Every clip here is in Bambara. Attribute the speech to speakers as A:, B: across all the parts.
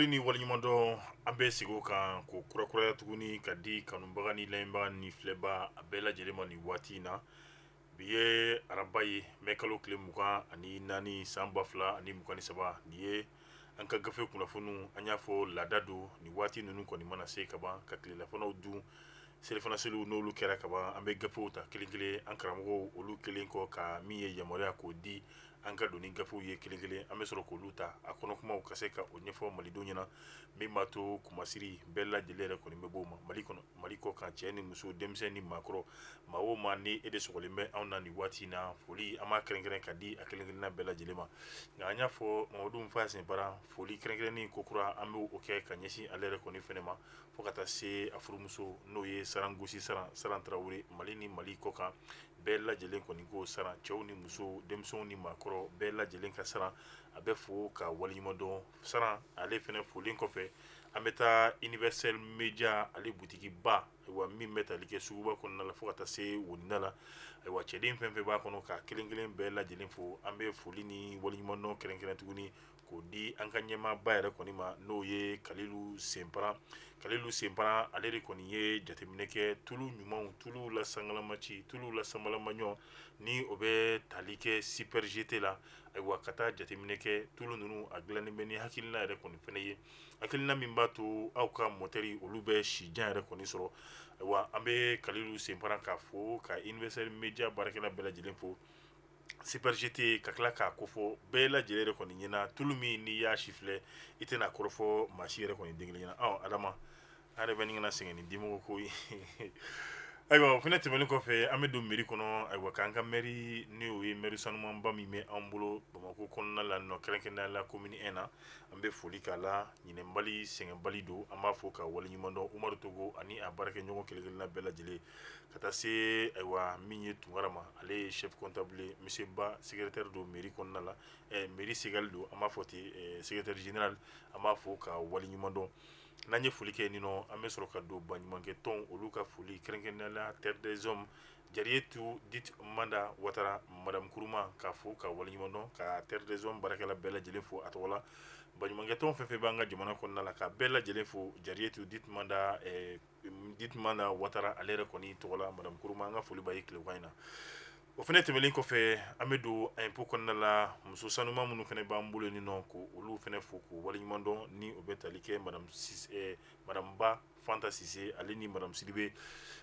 A: foli ni waliɲuman dɔn an bɛ sigi o kan ko kurakuraya tuguni ka di kanubaga ni lamɛnbaga ni filɛba a bɛɛ lajɛlen ma nin waati in na bi ye araba ye mɛ kalo tile 24 san 2023 nin ye an ka gafe kunnafoniw an y'a fɔ laada don nin waati ninnu kɔni mana se ka ban ka tilelafanaw dun selifana seliw n'olu kɛra ka ban an bɛ gafew ta kelen kelen an karamɔgɔw olu kelen kɔ ka min ye yamaruya k'o di an ka doni gafew ye kelen kelen an bɛ sɔrɔ k'olu ta a kɔnɔ kumaw ka se ka o ɲɛfɔ malidenw ɲɛna min b'a to kumasiri bɛɛ lajɛlen yɛrɛ kɔni bɛ b'o ma mali kɔnɔ mali kɔ kan cɛ ni muso denmisɛn ni maakɔrɔ maa o maa ni e de sɔgɔlen bɛ anw na nin waati in na foli an b'a kɛrɛnkɛrɛn ka di a kelen kelenna bɛɛ lajɛlen ma nka an y'a fɔ mamadu Nfa Sinkara foli kɛrɛnkɛrɛnni ko kura an bɛ o kɛ ka ɲɛsin ale yɛrɛ kɔni fɛnɛ ma fo ka taa se a furumuso n'o ye Sarangosi Saran Tarawele mali ni mali kɔ kan bɛɛ lajɛlen kɔni ko saran cɛw ni muso denmisɛnw ni maakɔrɔ bɛɛ lajɛlen ka saran a bɛ fo ka waliɲuman dɔn saran ale fɛnɛ folen kɔfɛ an bɛ taa Universel Media ale butiki ba wa min bɛ tali kɛ suguba kɔnɔna la fo ka taa se woninda la ayiwa cɛden fɛn fɛn b'a kɔnɔ ka kelen kelen bɛɛ lajɛlen fo an bɛ foli ni waliɲuman dɔn kɛrɛnkɛrɛn tuguni k'o di an ka ɲɛmaaba yɛrɛ kɔni ma n'o ye Kalilu Senparan ale de kɔni ye jateminɛ kɛ tulu ɲumanw tulu la sangalamaci tulu la sanbalamaɲɔ ni o bɛ tali kɛ Super GT la ayiwa ka taa jateminɛ kɛ tulu ninnu a dilannen bɛ ni hakilina yɛrɛ kɔni fɛnɛ ye hakilina min b'a to aw ka motɛri olu bɛ sijan yɛrɛ kɔni sɔrɔ ayiwa an bɛ Kalilu Senparan ka fo ka Universel Media baarakɛla bɛɛ lajɛlen fo Super GT ka tila k'a kofɔ bɛɛ lajɛlen yɛrɛ kɔni ɲɛna tulu min n'i y'a si filɛ i tɛna kɔrɔfɔ maa si yɛrɛ kɔni den kelen ɲɛna Adama an yɛrɛ bɛ nin kana sɛgɛn ni dimɔgɔ ko ye ayiwa o fɛnɛ tɛmɛnen kɔfɛ an bɛ don mairie kɔnɔ ayiwa k'an ka mairie n'o ye mairie sanumanba min bɛ an bolo Bamakɔ kɔnɔna la nɔ kɛrɛnkɛrɛnnenya la commune 1 na an bɛ foli k'a la ɲinɛnbali sɛgɛnbali don an b'a fɔ ka waleɲuman dɔn Umaru Togo ani a baarakɛɲɔgɔn kelen kelenna bɛɛ lajɛlen ka taa se ayiwa min ye Tunkara ma ale ye chef comptable ye monsieur Ba secrétaire don mairie kɔnɔna la mairie Segal don an b'a fɔ ten secrétaire général an b'a fɔ ka waleɲuman dɔn n'an ye foli kɛ nin nɔ an bɛ sɔrɔ ka don baɲumankɛ tɔn olu ka foli kɛrɛnkɛrɛnnenya la terre des hommes Jarietu dit Manda Watara madame Kuruma k'a fo ka waleɲuman dɔn ka terre des hommes baarakɛla bɛɛ lajɛlen fo a tɔgɔ la baɲumankɛ tɔn fɛn fɛn b'an ka jamana kɔnɔna la ka bɛɛ lajɛlen fo Jarietu dit Manda Watara ale yɛrɛ kɔni tɔgɔ la madame Kuruma an ka foli b'a ye tilegan in na o fɛnɛ tɛmɛlen kɔfɛ an bɛ don impôt kɔnɔna la muso sanuma minnu fɛnɛ b'an bolo nin nɔ ko olu fɛnɛ fo k'u waleɲuman dɔn ni o bɛ tali kɛ madame Ba Fanta Sise ale ni madame Sidibe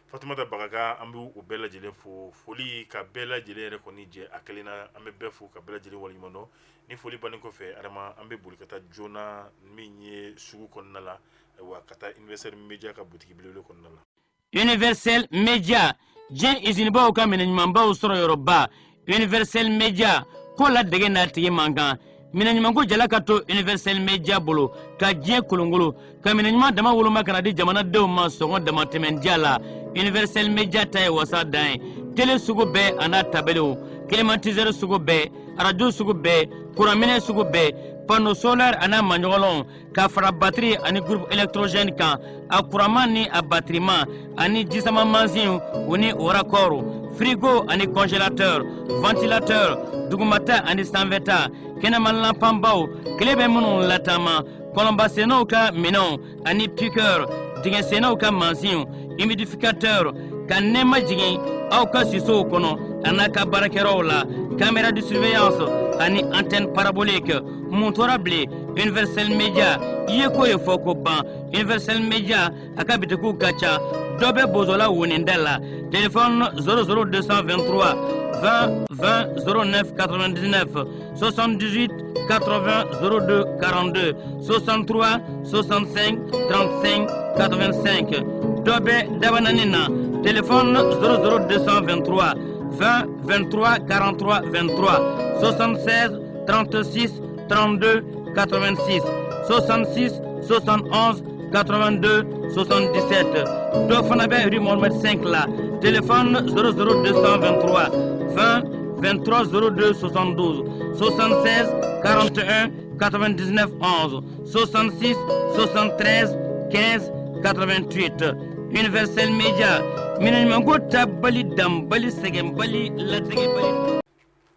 A: Fatumata Bagaga an bɛ o bɛɛ lajɛlen fo foli ka bɛɛ lajɛlen yɛrɛ kɔni jɛ a kelen na an bɛ bɛɛ fo ka bɛɛ lajɛlen waleɲuman dɔn ni foli bannen kɔfɛ adama an bɛ boli ka taa joona min ye sugu kɔnɔna la ayiwa ka taa Universel Media ka butiki belebele kɔnɔna la
B: Universel Media Diɲɛ izinibaw ka minɛɲumanbaw sɔrɔ yɔrɔba Universel Media ko la dege n'a tigi man kan minɛɲumanko jala ka to Universel Media bolo ka diɲɛ kolongolo ka minɛɲuman dama woloma kana di jamanadenw ma sɔngɔ dama tɛmɛndiya la Universel Media ta ye wasa dan ye télé sugu bɛɛ a n'a tabelew climatiseur sugu bɛɛ radio sugu bɛɛ kuranminɛ sugu bɛɛ panneau solaire a n'a maɲɔgɔnlɔnw ka fara batterie ani groupe électrogène kan a kuranman ni a batteriman ani jisama mansin u ni o raccord frigo ani congélateur ventilateur dugumata ani sanfɛta kɛnɛmalanpanbaw tile bɛ minnu latama kɔlɔnbasennaw ka minɛnw ani piqueur dingɛsennaw ka mansinw humidificateur ka nɛɛma jigin aw ka sisow kɔnɔ a n'a ka baarakɛyɔrɔw la caméra de surveillance ani antenne parabolique mun tora bilen Universel Media i ye ko ye fɔ ko ban Universel Media a ka bitikiw ka ca dɔ bɛ bozola woninda la téléphone 00223 20 20 09 99 78 80 02 42 63 65 35 85 dɔ bɛ dabanani na téléphone 00223 20 23 43 23 76 36 32 86 66 71 82 77 dɔ fana bɛ rue Mohamed 5 la téléphone 00223 20 23 02 72 76 41 99 11 66 73 15 88 Universel Media minɛɲumanko ta bali dan bali sɛgɛn bali latigɛ bali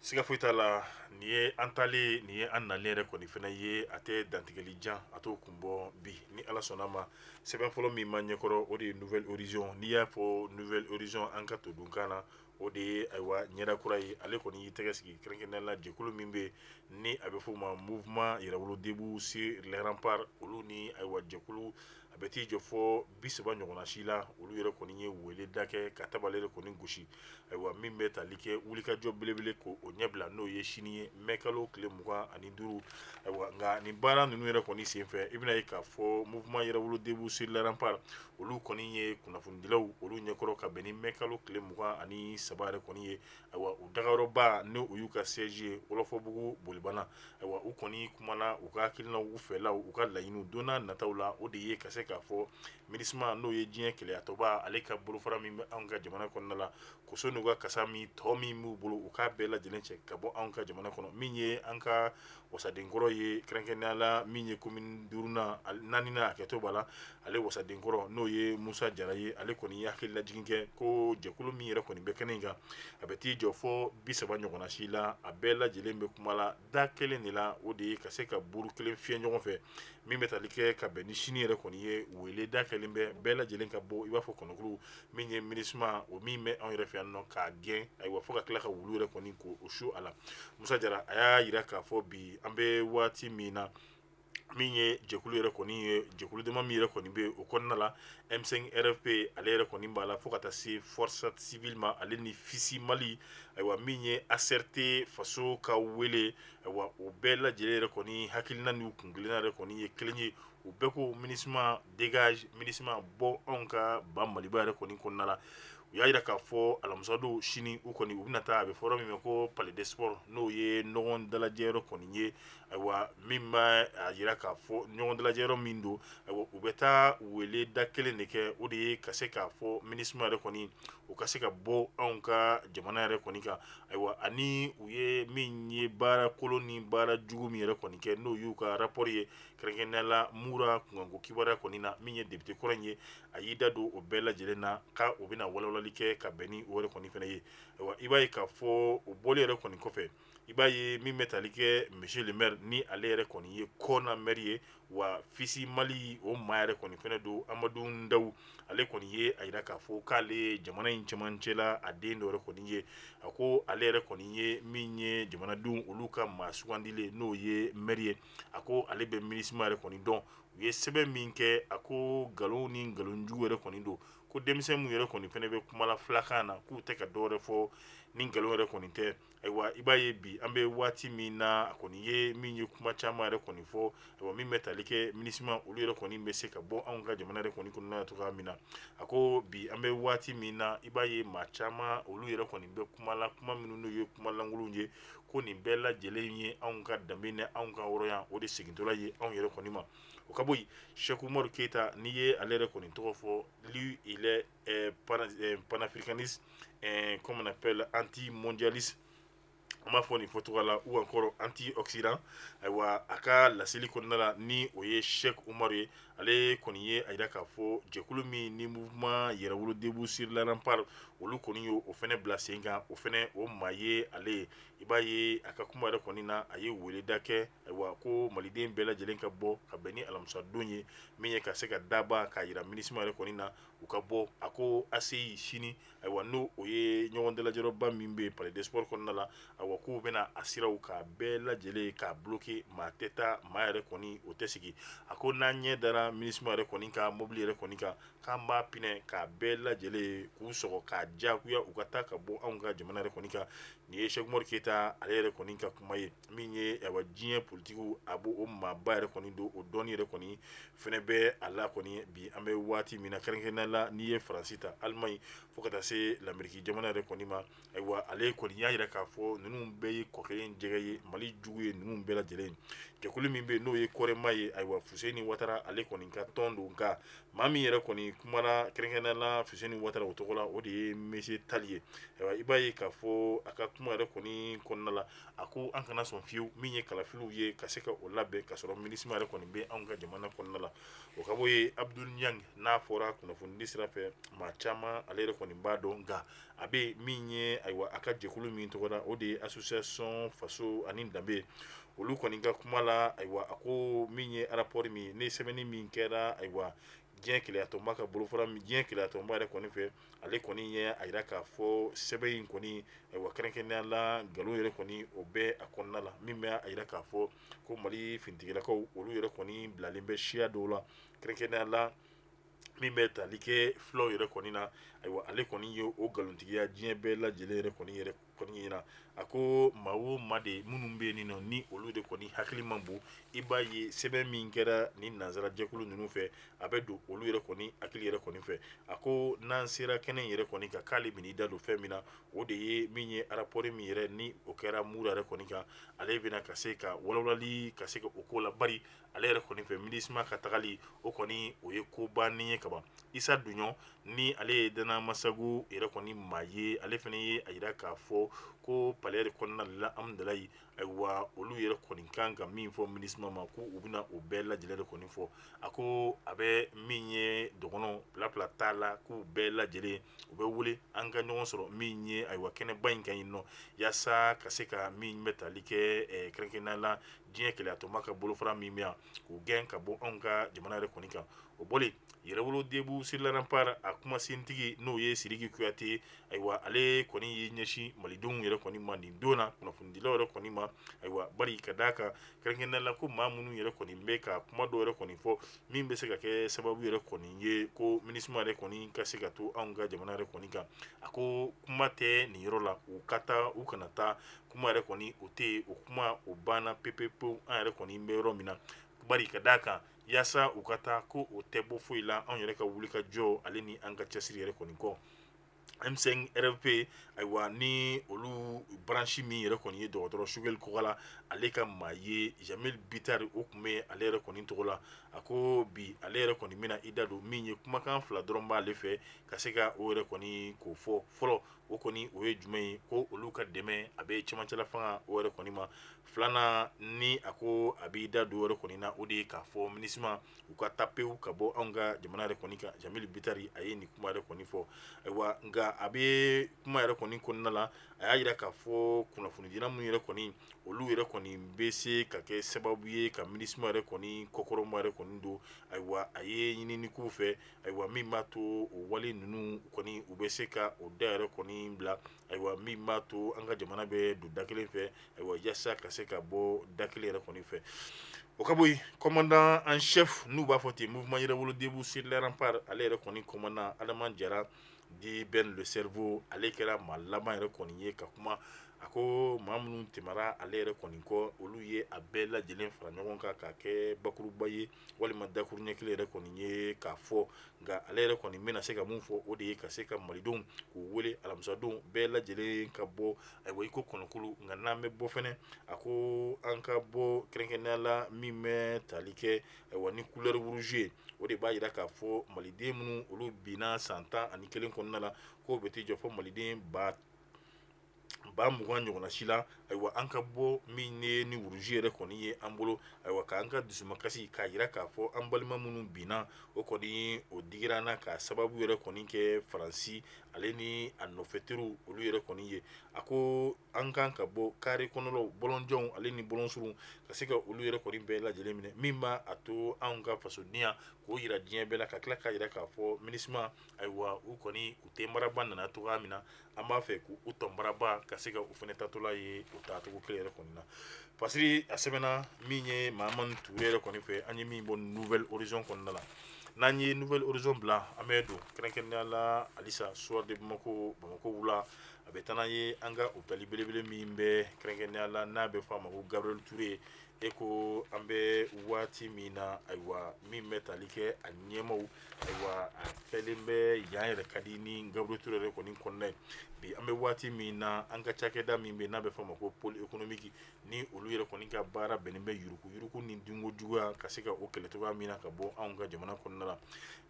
A: siga foyi t'a la nin ye an talen nin ye an nalen yɛrɛ kɔni fana ye a tɛ dantigɛli jan a t'o kun bɔ bi ni ala sɔnna ma sɛbɛn fɔlɔ min ma ɲɛkɔrɔ o de ye nouvelle horizon n'i y'a fɔ nouvelle horizon an ka to dunkan na o de ye ayiwa ɲɛda kura ye ale kɔni y'i tɛgɛ sigi kɛrɛnkɛrɛnnenya la jɛkulu min bɛ ni a bɛ f'o ma mouvement yɛrɛwolo debout sur les remparts olu ni ayiwa jɛkulu a bɛ t'i jɔ fɔ 30 ɲɔgɔnna si la olu yɛrɛ kɔni ye wele da kɛ ka tabale yɛrɛ kɔni gosi ayiwa min bɛ tali kɛ wulikajɔ belebele ko o ɲɛbila n'o ye sini ye mɛ kalo tile 25 ayiwa nka nin baara ninnu yɛrɛ kɔni senfɛ i bɛna ye k'a fɔ mouvement yɛrɛwolo debout sur les remparts olu kɔni ye kunnafonidilaw olu ɲɛkɔrɔ ka bɛn ni mɛ kalo tile 23 yɛrɛ kɔni ye ayiwa u dagayɔrɔba ni o y'u ka siège ye wɔlɔfɔbugu bolibana ayiwa u kɔni kumana u ka hakilinaw u fɛlaw u ka laɲiniw don n'a nataw la o de ye ka se k'a fɔ MINUSMA n'o ye diɲɛ kɛlɛyatɔba ale ka bolofara min bɛ anw ka jamana kɔnɔna la koso n'u ka kasa min tɔ min b'u bolo u k'a bɛɛ lajɛlen cɛ ka bɔ anw ka jamana kɔnɔ min ye an ka wasadenkɔrɔ ye kɛrɛnkɛrɛnnenya la min ye commune 4nan a kɛtɔ b'a la ale wasadenkɔrɔ n'o ye Musa Jara ye ale kɔni ye hakililajigin kɛ ko jɛkulu min yɛrɛ kɔni bɛ kɛnɛ in kan a bɛ t'i jɔ fɔ 30 ɲɔgɔnna si la a bɛɛ lajɛlen bɛ kuma la da kelen de la o de ye ka se ka buru kelen fiyɛ ɲɔgɔn fɛ min bɛ tali kɛ ka bɛn ni sini yɛrɛ kɔni ye wele da kɛlen bɛ bɛɛ lajɛlen ka bɔ i b'a fɔ kɔnɔkuru min ye MINUSMA o min bɛ anw yɛrɛ fɛ yan nɔ k'a gɛn ayiwa fo ka tila ka wulu yɛrɛ kɔni ko o su a la Musa Jara a y'a yira k'a fɔ bi an bɛ waati min na min ye jɛkulu yɛrɛ kɔni ye jɛkulu dama min yɛrɛ kɔni bɛ o kɔnɔna la M5 RFP ale yɛrɛ kɔni b'a la fo ka taa se force civile ma ale ni Fisi Mali ayiwa min ye ACRT faso ka wele ayiwa o bɛɛ lajɛlen yɛrɛ kɔni hakilina n'u kungilenna yɛrɛ kɔni ye kelen ye u bɛɛ ko MINUSMA dégage MINUSMA bɔ anw ka ba Maliba yɛrɛ kɔni kɔnɔna la u y'a jira k'a fɔ alamisa don sini u kɔni u bɛna taa a bɛ fɔra min ma ko palais des sports n'o ye ɲɔgɔn dalajɛyɔrɔ kɔni ye ayiwa min b'a a jira k'a fɔ ɲɔgɔn dalajɛyɔrɔ min don ayiwa u bɛ taa wele da kelen de kɛ o de ye ka se k'a fɔ MINUSMA yɛrɛ kɔni u ka se ka bɔ anw ka jamana yɛrɛ kɔni kan ayiwa ani u ye min ye baara kolon ni baara jugu min yɛrɛ kɔni kɛ n'o y'u ka rapport ye kɛrɛnkɛrɛnnenya la Mura kunkanko kibaruya kɔni na min ye député kɔrɔ in ye a y'i da don o bɛɛ lajɛlen na ka o bɛna walawalali kɛ ka bɛn ni o yɛrɛ kɔni fana ye ayiwa i b'a ye k'a fɔ o bɔli yɛrɛ kɔni kɔfɛ i b'a ye min bɛ tali kɛ monsieur le maire ni ale yɛrɛ kɔni ye kɔna maire ye wa Fisi Mali o maa yɛrɛ kɔni fana don Amadu Ndaw ale kɔni ye a jira k'a fɔ k'ale jamana in cɛmancɛ la a den dɔ yɛrɛ kɔni ye a ko ale yɛrɛ kɔni ye min ye jamanadenw olu ka maa sugandilen n'o ye maire ye a ko ale bɛ MINUSMA yɛrɛ kɔni dɔn u ye sɛbɛn min kɛ a ko nkalon ni nkalonjugu yɛrɛ kɔni don ko denmisɛn mun yɛrɛ kɔni fana bɛ kumala filakan na k'u tɛ ka dɔwɛrɛ fɔ ni nkalon yɛrɛ kɔni tɛ ayiwa i b'a ye bi an bɛ waati min na a kɔni ye min ye kuma caman yɛrɛ kɔni fɔ ayiwa min bɛ tali kɛ MINUSMA olu yɛrɛ kɔni bɛ se ka bɔ anw ka jamana yɛrɛ kɔni kɔnɔna na cogoya min na a ko bi an bɛ waati min na i b'a ye maa caman olu yɛrɛ kɔni bɛ kumala kuma minnu n'u ye kuma lankolonw ye ko nin bɛɛ lajɛlen ye anw ka danbe ni anw ka hɔrɔnya o de segintɔla ye anw yɛrɛ kɔni ma o ka bɔ yen Cheikh Umaru Keita n'i ye ale yɛrɛ kɔni tɔgɔ fɔ lui il est panafricaniste comme on appelle anti-mondialiste an b'a fɔ nin fɔcogo la ou encore anti-occident ayiwa a ka laseli kɔnɔna la ni o ye Cheikh Umaru ye ale kɔni ye a jira k'a fɔ jɛkulu min ni mouvement yɛrɛwolo debout sur les remparts olu kɔni ye o fɛnɛ bila sen kan o fɛnɛ o maa ye ale ye i b'a ye a ka kuma yɛrɛ kɔni na a ye weleda kɛ ayiwa ko maliden bɛɛ lajɛlen ka bɔ ka bɛn ni alamisa don ye min ye ka se ka daba k'a jira MINUSMA yɛrɛ kɔni na u ka bɔ a ko ACI sini ayiwa n'o o ye ɲɔgɔn dalajɛyɔrɔba min bɛ palais des sports kɔnɔna la ayiwa k'u bɛna a siraw k'a bɛɛ lajɛlen k'a bloqué maa tɛ taa maa yɛrɛ kɔni o tɛ sigi a ko n'an ɲɛ dara MINUSMA yɛrɛ kɔni ka mobili yɛrɛ kɔni kan k'an b'a pinɛ k'a bɛɛ lajɛlen k'u sɔgɔ k'a diyagoya u ka taa ka bɔ anw ka jamana yɛrɛ kɔni kan nin ye Cheikh Umaru Keita ale yɛrɛ kɔni ka kuma ye min ye ayiwa diɲɛ politigiw a b'o o maaba yɛrɛ kɔni don o dɔnni yɛrɛ kɔni fɛnɛ bɛ a la kɔni bi an bɛ waati min na kɛrɛnkɛrɛnnenya la n'i ye Faransi ta Allemagne fo ka taa se l'Amérique jamana yɛrɛ kɔni ma ayiwa ale kɔni y'a jira k'a fɔ ninnu bɛɛ ye kɔ kelen jɛgɛ ye Mali jugu ye ninnu bɛɛ lajɛlen jɛkulu min bɛ yen n'o ye kɔrɛma ye ayiwa Fuseni Watara ale kɔni ka tɔn don nka maa min yɛrɛ kɔni kumana kɛrɛnkɛrɛnnenya la Fuseni Watara o tɔgɔ la o de ye monsieur Tali ye ayiwa i b'a ye k'a fɔ a ka kuma yɛrɛ kɔni kɔnɔna la a ko an kana sɔn fiyewu min ye kalafiliw ye ka se ka o labɛn ka sɔrɔ MINUSMA yɛrɛ kɔni bɛ anw ka jamana kɔnɔna la o ka bɔ ye Abdul Nyang n'a fɔra kunnafoni sira fɛ maa caman ale yɛrɛ kɔni b'a dɔn nka a bɛ min ye ayiwa a ka jɛkulu min tɔgɔ la o de ye association faso ani danbe olu kɔni ka kuma la ayiwa a ko min ye rapport min ne sɛbɛnni min kɛra ayiwa diɲɛ keleyatɔnba ka bolofara min diɲɛ keleyatɔnba yɛrɛ kɔni fɛ ale kɔni ye a yira k'a fɔ sɛbɛn in kɔni ayiwa kɛrɛnkɛrɛnnenya la nkalon yɛrɛ kɔni o bɛ a kɔnɔna la min bɛ a yira k'a fɔ ko mali fintigilakaw olu yɛrɛ kɔni bilalen bɛ siya dɔw la kɛrɛnkɛrɛnnenya la min bɛ tali kɛ fulaw yɛrɛ kɔni na ayiwa ale kɔni ye o nkalontigiya diɲɛ bɛɛ lajɛlen yɛrɛ kɔni yira a ko maa o maa de minnu bɛ yen nɔ ni olu de kɔni hakili man bon i b'a ye sɛbɛn min kɛra ni nanzara jɛkulu ninnu fɛ a bɛ don olu yɛrɛ kɔni hakili yɛrɛ kɔni fɛ a ko n'an sera kɛnɛ in yɛrɛ kɔni kan k'ale bɛn'i da don fɛn min na o de ye min ye rapport min yɛrɛ ni o kɛra mura yɛrɛ kɔni kan ale bɛna ka se ka walawalali ka se ka o ko la bari ale yɛrɛ kɔni fɛ minisma ka tagali o kɔni o ye ko bannen ye kaban isa duɲɔ ni ale ye dana masagu yɛrɛ kɔni maa ye ale fana ye a yira k'a fɔ ko palais de kɔnɔna la amdalayi ayiwa olu yɛrɛ kɔni kan ka min fɔ minisma ma ko u bɛna o bɛɛ lajɛlen de kɔni fɔ a ko a bɛ min ye dɔgɔnɔ pilapila t'a la k'u bɛɛ lajɛlen u bɛ wele an ka ɲɔgɔn sɔrɔ min ye ayiwa kɛnɛba in kan yen nɔ yaasa ka se ka min bɛ tali kɛ kɛrɛnkɛrɛnnenya la diɲɛ keleyatɔnba ka bolofara min bɛ yan k'u gɛn ka bɔ anw ka jamana yɛrɛ kɔni kan o bɔlen yɛrɛwolo debu sirlaranpar a kumasintigi n'o ye Sidiki Kuyate ayiwa ale kɔni ye ɲɛsin malidenw yɛrɛ kɔni ma nin don na kunnafonidilaw yɛrɛ kɔni ma ayiwa bari ka d'a kan kɛrɛnkɛrɛnnenya la ko maa minnu yɛrɛ kɔni bɛ ka kuma dɔw yɛrɛ kɔni fɔ min bɛ se ka kɛ sababu yɛrɛ kɔni ye ko minisma yɛrɛ kɔni ka se ka to anw ka jamana yɛrɛ kɔni kan a ko kuma tɛ nin yɔrɔ la u ka taa u kana taa kuma yɛrɛ kɔni o tɛ yen o kuma o banna pepepewu an yɛrɛ kɔni bɛ yɔrɔ min na bari ka d'a kan yaasa u ka taa ko o tɛ bɔ foyi la anw yɛrɛ ka wuli ka jɔ ale ni an ka cɛsiri yɛrɛ kɔni kɔ M5 RFP ayiwa ni olu branche min yɛrɛ kɔni ye dɔgɔtɔrɔ Sugɛli Kɔkala ale ka maa ye Jamil Bitar o kun bɛ ale yɛrɛ kɔni tɔgɔ la a ko bi ale yɛrɛ kɔni bɛna i da don min ye kumakan fila dɔrɔn b'ale fɛ ka se ka o yɛrɛ kɔni k'o fɔ fɔlɔ o kɔni o ye jumɛn ye ko olu ka dɛmɛ a bɛ cɛmancɛla fanga o yɛrɛ kɔni ma filanan ni a ko a b'i da don o yɛrɛ kɔni na o de ye k'a fɔ minisma u ka taa pewu ka bɔ anw ka jamana yɛrɛ kɔni kan Jamil Bitar a ye nin kuma yɛrɛ kɔni fɔ ayiwa nka a bɛ kuma yɛrɛ kɔni kɔnɔna la a y'a yira k'a fɔ kunnafonidila minnu yɛrɛ kɔni olu yɛrɛ kɔni bɛ se ka kɛ sababu ye ka minisma yɛrɛ kɔni kɔkɔrɔma yɛrɛ kɔni don ayiwa a ye ɲininiw fɛ ayiwa min b'a to o wale ninnu kɔni u bɛ se ka o da yɛrɛ kɔni bila ayiwa min b'a to an ka jamana bɛ don da kelen fɛ ayiwa yaasa ka se ka bɔ da kelen yɛrɛ kɔni fɛ o ka bɔ yen commandant en chef n'u b'a fɔ ten mouvement yɛrɛwolo debu sur l'airampar ale yɛrɛ kɔni commandant Adama Jara di Ben le cerveau ale kɛra maa laban yɛrɛ kɔni ye ka kuma a ko maa minnu tɛmɛra ale yɛrɛ kɔni kɔ olu ye a bɛɛ lajɛlen fara ɲɔgɔn kan k'a kɛ bakuruba ye walima dakuru ɲɛ kelen yɛrɛ kɔni ye k'a fɔ nka ale yɛrɛ kɔni bɛna se ka mun fɔ o de ye ka se ka malidenw k'u wele alamisadenw bɛɛ lajɛlen ka bɔ ayiwa i ko kɔnɔkulu nka n'an bɛ bɔ fɛnɛ a ko an ka bɔ kɛrɛnkɛrɛnnenya la min bɛ tali kɛ ayiwa ni couleur rouge ye o de b'a yira k'a fɔ maliden minnu olu binna san 11 kɔnɔna la k'o bɛ t'i jɔ fɔ maliden ba 20 ɲɔgɔnna si la ayiwa an ka bɔ min ye ni wuruji yɛrɛ kɔni ye an bolo ayiwa k'an ka dusumakasi k'a yira k'a fɔ an balima minnu binna o kɔni o digira an na ka sababu yɛrɛ kɔni kɛ Faransi ale ni a nɔfɛteriw olu yɛrɛ kɔni ye a ko an kan ka bɔ kare kɔnɔlaw bɔlɔnjɔnw ale ni bɔlɔnsurunw ka se ka olu yɛrɛ kɔni bɛɛ lajɛlen minɛ min b'a a to anw ka fasodenya k'o yira diɲɛ bɛɛ la ka tila k'a yira k'a fɔ minisma ayiwa u kɔni u tɛ maraba nana cogoya min na an b'a fɛ k'u tɔnbaraba ka se ka u fana tatɔla ye o taacogo kelen yɛrɛ kɔni na pasiri a sɛbɛnna min ye Mahamani Ture yɛrɛ kɔni fɛ an ye min bɔ Nouvelle Horizon kɔnɔna la n'an ye Nouvelle Horizon bila an bɛ don kɛrɛnkɛrɛnnenya la halisa soir de Bamako wula a bɛ taa n'an ye an ka hôpital belebele min bɛ kɛrɛnkɛrɛnnenya la n'a bɛ fɔ a ma ko Gabriel Ture e ko an bɛ waati min na ayiwa min bɛ tali kɛ a ɲɛmaw ayiwa a kɛlen bɛ yan yɛrɛ ka di ni Gabriel Ture yɛrɛ kɔni kɔnɔna ye bi an bɛ waati min na an ka cakɛda min bɛ n'a bɛ fɔ a ma ko pôle économique ni olu yɛrɛ kɔni ka baara bɛnnen bɛ yuruku ni dunko juguya ka se ka o kɛlɛ cogoya min na ka bɔ anw ka jamana kɔnɔna la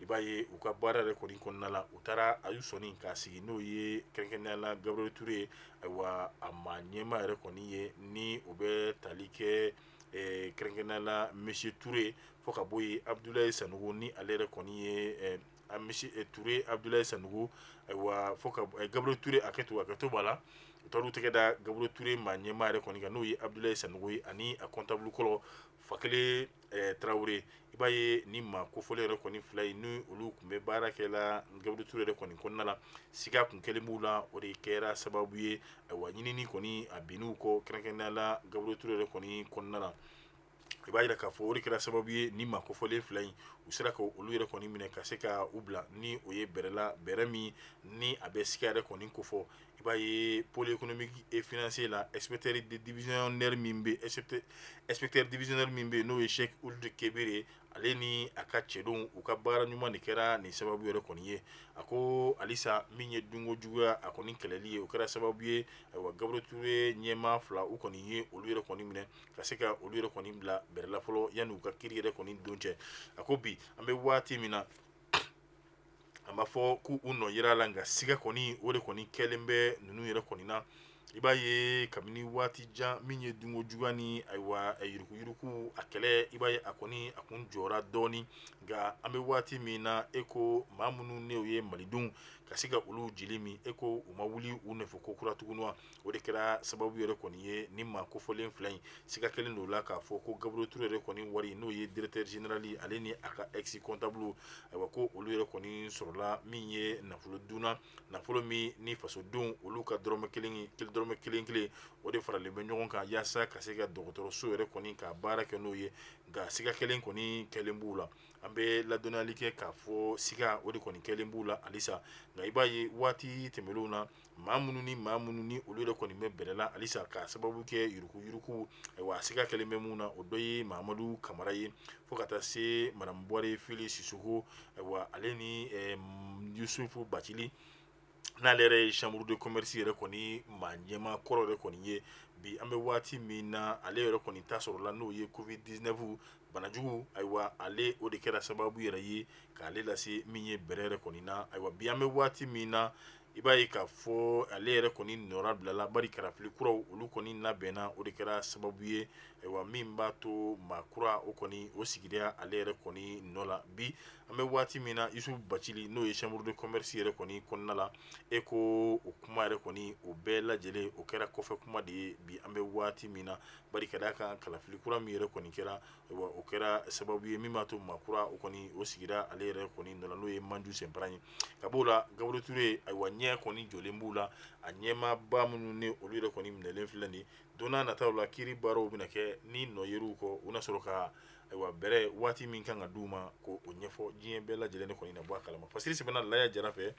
A: i b'a ye u ka baara yɛrɛ kɔni kɔnɔna la u taara a y'u sɔnni k'a sigi n'o ye kɛrɛnkɛrɛnnenya la Gabriel Ture ayiwa a ma ɲɛma yɛrɛ kɔni ye ni o bɛ tali kɛ kɛrɛnkɛrɛnnenya la monsieur Touré fo ka bɔ yen Abdoulaye Sanogo ni ale yɛrɛ kɔni ye monsieur Touré Abdoulaye Sanogo ayiwa fo ka Gabriel Touré hakɛto b'a la u taar'u tɛgɛ da Gabriel Touré maa ɲɛmaa yɛrɛ kɔni kan n'o ye Abdoulaye Sanogo ye ani a comptable kɔrɔ Fakele Tarawele i b'a ye ni maa kofɔlen yɛrɛ kɔni fila in ni olu tun bɛ baara kɛ la Gabriel Touré yɛrɛ kɔni kɔnɔna la siga kun kɛlen b'u la o de kɛra sababu ye ayiwa ɲinini kɔni a binn'u kɔ kɛrɛnkɛrɛnnenya la Gabriel Touré yɛrɛ kɔni kɔnɔna la i b'a yira k'a fɔ o de kɛra sababu ye ni maa kofɔlen fila in u sera ka olu yɛrɛ kɔni minɛ ka se ka u bila ni o ye bɛrɛ min ni a bɛ siga yɛrɛ kɔni kofɔ i b'a ye pôle économique et financier la inspecteur divisionnaire min bɛ n'o ye Cheikh Ould Kebere ale ni a ka cɛdenw u ka baara ɲuman de kɛra nin sababu yɛrɛ kɔni ye a ko halisa min ye dunko juguya a kɔni kɛlɛli ye o kɛra sababu ye ayiwa Gabriel Touré ɲɛmaa fila u kɔni ye olu yɛrɛ kɔni minɛ ka se ka olu yɛrɛ kɔni bila bɛrɛ la fɔlɔ yanni u ka kiiri yɛrɛ kɔni don cɛ a ko bi an bɛ waati min na a ma fɔ k'u nɔ yera la nka siga kɔni o de kɔni kɛlen bɛ ninnu yɛrɛ kɔni na i b'a ye kabini waati jan min ye dunko juguya ni ayiwa yuruguyurugu a kɛlɛ i b'a ye a kɔni a kun jɔra dɔɔni nka an bɛ waati min na e ko maa minnu ne ye malidenw ka se ka olu jeli min e ko u ma wuli u nɔfɛ ko kura tuguni wa o de kɛra sababu yɛrɛ kɔni ye ni maa kofɔlen fila in siga kelen don la k'a fɔ ko Gabriel Touré yɛrɛ kɔni wari n'o ye directeur général ale ni a ka ex comptable ayiwa ko olu yɛrɛ kɔni sɔrɔla min ye nafolo dunna nafolo min ni fasodenw olu ka dɔrɔmɛ kelen o de faralen bɛ ɲɔgɔn kan yaasa ka se ka dɔgɔtɔrɔso yɛrɛ kɔni ka baara kɛ n'o ye nka siga kelen kɔni kɛlen b'u la an bɛ ladɔnniyali kɛ k'a fɔ siga o de kɔni kɛlen b'u la halisa nka i b'a ye waati tɛmɛnlenw na maa minnu ni olu yɛrɛ kɔni bɛ bɛrɛ la halisa k'a sababu kɛ yuruguyurugu ayiwa siga kɛlen bɛ mun na o dɔ ye Mahamadu Kamara ye fo ka taa se madame Bɔre Fili Sisoko ayiwa ale ni Yusufu Bacili n'ale yɛrɛ ye chambre de commerce yɛrɛ kɔni maa ɲɛmaa kɔrɔ yɛrɛ kɔni ye bi an bɛ waati min na ale yɛrɛ kɔni ta sɔrɔla n'o ye covid 19 banajugu ayiwa ale o de kɛra sababu yɛrɛ ye k'ale lase min ye bɛrɛ yɛrɛ kɔni na ayiwa bi an bɛ waati min na i b'a ye k'a fɔ ale yɛrɛ kɔni nɔra bilala bari karafili kuraw olu kɔni labɛnna o de kɛra sababu ye ayiwa min b'a to maa kura o kɔni o sigira ale yɛrɛ kɔni nɔ la bi an bɛ waati min na Yusufu Bacili n'o ye chambre de commerce yɛrɛ kɔni kɔnɔna la e ko o kuma yɛrɛ kɔni o bɛɛ lajɛlen o kɛra kɔfɛ kuma de ye bi an bɛ waati min na bari ka d'a kan kalafili kura min yɛrɛ kɔni kɛra ayiwa o kɛra sababu ye min b'a to maa kura o kɔni o sigira ale yɛrɛ kɔni nɔ la n'o ye Manju Sɛnparan ye ka b'o la Gabriel Touré ayiwa ɲɛ kɔni jɔlen b'u la a ɲɛmaaba minnu ni olu yɛrɛ kɔni minɛlen filɛ nin ye don n'a nataw la kiiri baaraw bɛna kɛ ni nɔ yer'u kɔ u na sɔrɔ ka ayiwa bɛrɛ waati min kan ka d'u ma ko o ɲɛfɔ diɲɛ bɛɛ lajɛlen de kɔni na bɔ a kalama fasiri sɛbɛnna Laya Jara fɛ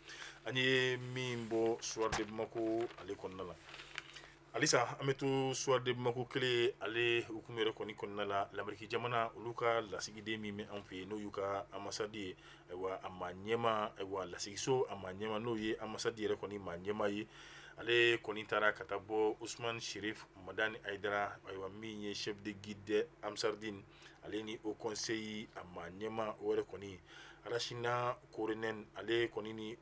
A: an ye min bɔ Soir de Bamako ale kɔnɔna la halisa an bɛ to Soir de Bamako kelen ale hukumu yɛrɛ kɔni kɔnɔna la l'Amérique jamana olu ka lasigiden min bɛ an fɛ yen n'o y'u ka ambassade ye ayiwa a maa ɲɛma ayiwa lasigiso a maa ɲɛma n'o ye ambassade yɛrɛ kɔni maa ɲɛma ye ale kɔni taara ka taa bɔ Ousmane Sherif Madani Aidara ayiwa min ye chef de guide Amsardine ale ni au conseil a maa ɲɛma o yɛrɛ kɔni Arachina Korenen ale kɔni ni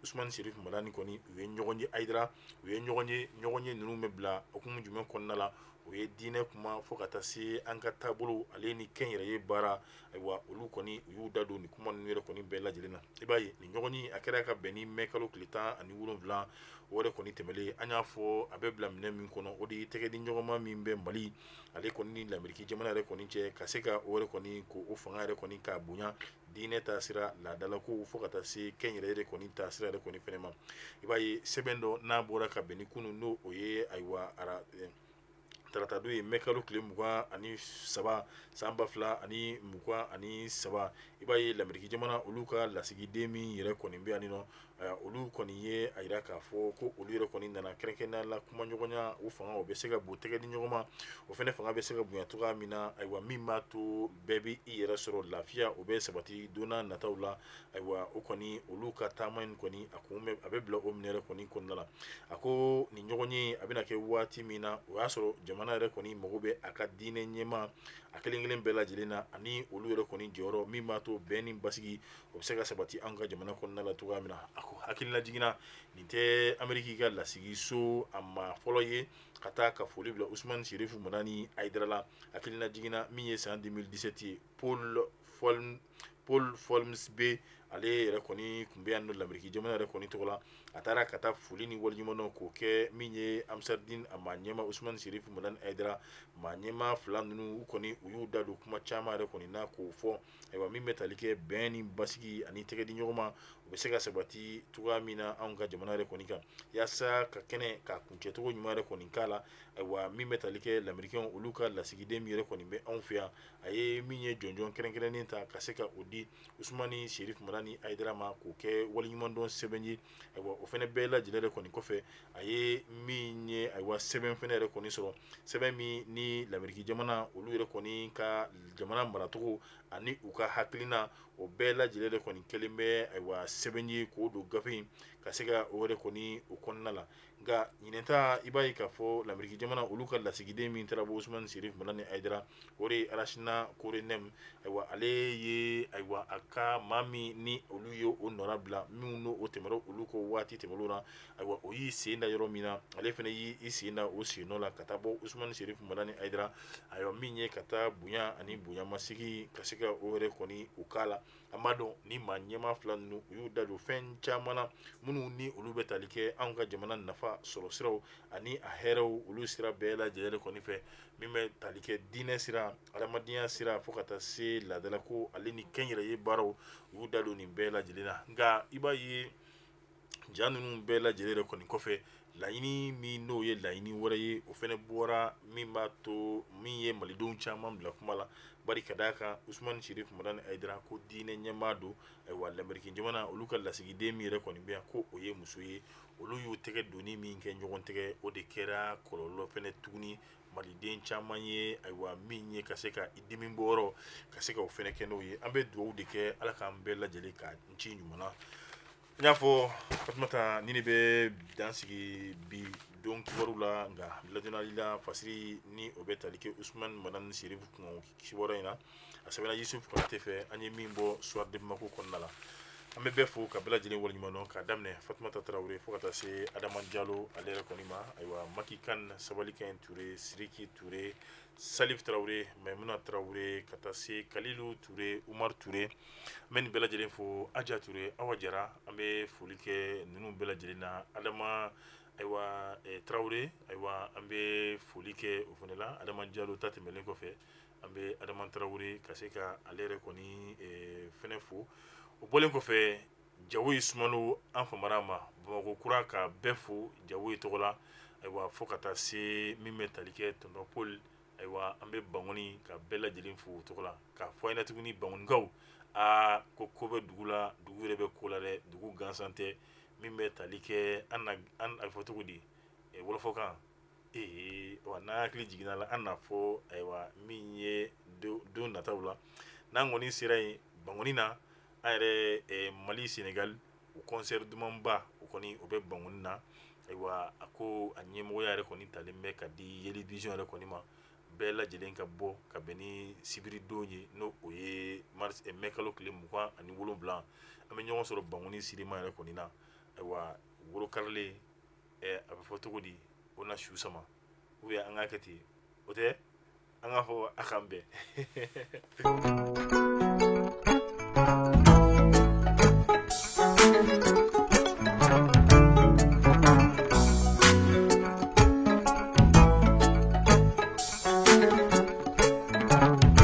A: Ousmane Sherif Madani kɔni u ye ɲɔgɔn ye Aidara u ye ɲɔgɔn ye ninnu bɛ bila hukumu jumɛn kɔnɔna la o ye diinɛ kuma fo ka taa se an ka taabolo ale ni kɛnyɛrɛye baara ayiwa olu kɔni u y'u da don nin kuma ninnu yɛrɛ kɔni bɛɛ lajɛlen na i b'a ye nin ɲɔgɔn ye a kɛra ka bɛn ni mɛ kalo tile 17 o yɛrɛ kɔni tɛmɛlen an y'a fɔ a bɛ bila minɛ min kɔnɔ o de ye tɛgɛ di ɲɔgɔnma min bɛ Mali ale kɔni ni l'Amérique jamana yɛrɛ kɔni cɛ ka se ka o yɛrɛ kɔni ko o fanga yɛrɛ kɔni k'a bonya diinɛ ta sira laadalako fo ka taa se kɛnyɛrɛye de kɔni ta sira yɛrɛ kɔni fɛnɛ ma i b'a ye sɛbɛn dɔ n'a bɔra ka bɛn ni kunun n'o o ye ayiwa tarata don ye mɛ kalo tile 23 san 2023 i b'a ye l'Amérique jamana olu ka lasigiden min yɛrɛ kɔni bɛ yan nɔ olu kɔni ye a yira k'a fɔ ko olu yɛrɛ kɔni nana kɛrɛnkɛrɛnnenya la kuma ɲɔgɔnya o fanga o bɛ se ka bon tɛgɛ di ɲɔgɔn ma o fɛnɛ fanga bɛ se ka bonya cogoya min na ayiwa min b'a to bɛɛ bɛ i yɛrɛ sɔrɔ lafiya o bɛ sabati don n'a nataw la ayiwa o kɔni olu ka taama in kɔni a bɛ bila o minɛ yɛrɛ kɔni kɔnɔna la a ko nin ɲɔgɔn ye a bɛna kɛ waati min na o y'a sɔrɔ jamana jamana yɛrɛ kɔni mago bɛ a ka diinɛ ɲɛma a kelen kelen bɛɛ lajɛlen na ani olu yɛrɛ kɔni jɔyɔrɔ min b'a to bɛn ni basigi o bɛ se ka sabati an ka jamana kɔnɔna la cogoya min na a ko hakilila jiginna nin tɛ Ameriki ka lasigi so a ma fɔlɔ ye ka taa ka foli bila Usmani Sherifu Madani Ayidara la hakilila jiginna min ye san 2017 ye Paul Folmsbe ale yɛrɛ kɔni kun bɛ yan nɔ Ameriki jamana yɛrɛ kɔni tɔgɔ la a taara ka taa foli ni waliɲuman k'o kɛ min ye Amsardin a maa ɲɛma Usmani Sherifu Madani Ayidara maa ɲɛma fila ninnu u kɔni u y'u da don kuma caman yɛrɛ kɔni na k'o fɔ ayiwa min bɛ tali kɛ bɛn ni basigi ani tɛgɛ di ɲɔgɔn ma u bɛ se ka sabati cogoya min na anw ka jamana yɛrɛ kɔni kan yaasa ka kɛnɛ ka kuncɛcogo ɲuman yɛrɛ kɔni k'a la ayiwa min bɛ tali kɛ lamɛrikɛnw olu ka lasigiden min yɛrɛ kɔni bɛ anw fɛ yan a ye min ye jɔnjɔn kɛrɛnkɛrɛnnen ta ka se ka o di Usmani Sherifu Madani Ayidara ma k'o kɛ waliɲuman dɔn sɛbɛn ye ayiwa o fɛnɛ bɛɛ lajɛlen yɛrɛ kɔni kɔfɛ a ye min ye ayiwa sɛbɛn fɛnɛ yɛrɛ kɔni sɔrɔ sɛbɛn min ni lamɛriki jamana olu yɛrɛ kɔni ka jamana maracogo ani u ka hakilina o bɛɛ lajɛlen yɛrɛ kɔni kɛlen bɛ ayiwa sɛbɛn ye k'o don gafe in ka se ka o yɛrɛ kɔni o kɔnɔna la nka ɲinɛta i b'a ye k'a fɔ lamɛriki jamana olu ka lasigiden min taara bɔ Usmani Sherifu Madani Ayidara o de ye Arasina Korenem ayiwa ale ye ayiwa a ka maa min ni olu ye o nɔra bila minnu n'o tɛmɛra olu ko waati tɛmɛnw na ayiwa o y'i sen da yɔrɔ min na ale fana y'i sen da o sen nɔ la ka taa bɔ Usmani Sherifu Madani Ayidara ayiwa min ye ka taa bonya ani bonyamasigi ka se ka o yɛrɛ kɔni o k'a la an b'a dɔn ni maa ɲɛma fila ninnu u y'u da don fɛn caman na minnu ni olu bɛ tali kɛ anw ka jamana nafa sɔrɔ siraw ani a hɛrɛw olu sira bɛɛ lajɛlen kɔni fɛ min bɛ tali kɛ diinɛ sira adamadenya sira fo ka taa se laadalako ale ni kɛnyɛrɛye baaraw u y'u da don nin bɛɛ lajɛlen na nka i b'a ye ja ninnu bɛɛ lajɛlen kɔni kɔfɛ laɲini min n'o ye laɲini wɛrɛ ye o fɛnɛ bɔra min b'a to min ye malidenw caman bila kuma la bari ka d'a kan Usmani Sherifu Madani Ayidara ko diinɛ ɲɛmaa don ayiwa lamɛriki jamana olu ka lasigiden min yɛrɛ kɔni bɛ yan ko o ye muso ye olu y'u tɛgɛ doni min kɛ ɲɔgɔn tɛgɛ o de kɛra kɔlɔlɔ fɛnɛ tuguni maliden caman ye ayiwa min ye ka se ka i dimi bɔyɔrɔ ka se ka o fɛnɛ kɛ n'o ye an bɛ dugawu de kɛ ala k'an bɛɛ lajɛlen ka n ci ɲuman na n y'a fɔ Fatumata ni ne bɛ dan sigi bi don kibaru la nka ladonali la fasiri ni o bɛ tali kɛ Usmani Madani Sherifu kun kibaru in na a sɛbɛnna Yusuf Konate fɛ an ye min bɔ soir de Bamako kɔnɔna la an bɛ bɛɛ fo ka bɛɛ lajɛlen waleɲuman dɔn k'a daminɛ Fatumata Tarawele fo ka taa se Adama Jalo ale yɛrɛ kɔni ma ayiwa Maki Kan Sabalikɛn Ture Siriki Ture Salif Tarawele Maimuna Tarawele ka taa se Kalilu Ture Umar Ture an bɛ nin bɛɛ lajɛlen fo Aja Ture Awa Jara an bɛ foli kɛ ninnu bɛɛ lajɛlen na Adama ayiwa Tarawele ayiwa an bɛ foli kɛ o fana la Adama Jalo ta tɛmɛlen kɔfɛ an bɛ Adama Tarawele ka se ka ale yɛrɛ kɔni fɛnɛ fo o bɔlen kɔfɛ Jawoyi Sumano an famara ma Bamakɔ kura ka bɛɛ fo Jawoyi tɔgɔ la ayiwa fo ka taa se min bɛ tali kɛ tonton Paul ayiwa an bɛ Bangoni ka bɛɛ lajɛlen fo o tɔgɔ la k'a fɔ an ɲɛna tuguni Bangonikaw ko bɛ dugu la dugu yɛrɛ bɛ ko la dɛ dugu gansan tɛ min bɛ tali kɛ an a fɔ cogo di wɔlɔfɔkan wa n'an hakili jiginna la an na fɔ ayiwa min ye don nataw la n'an kɔni sera yen Bangoni na an yɛrɛ Mali Senegal o concert dumanba o kɔni o bɛ Bangoni na ayiwa a ko a ɲɛmɔgɔya yɛrɛ kɔni talen bɛ ka di Yeli Vision yɛrɛ kɔni ma bɛɛ lajɛlen ka bɔ ka bɛn ni sibiri don ye n'o o ye mai kalo tile 27 an bɛ ɲɔgɔn sɔrɔ Bangoni Sirima yɛrɛ kɔni na ayiwa woro karilen a bɛ fɔ cogo di o na su sama ou bien an k'a kɛ ten o tɛ an k'a fɔ a k'an bɛn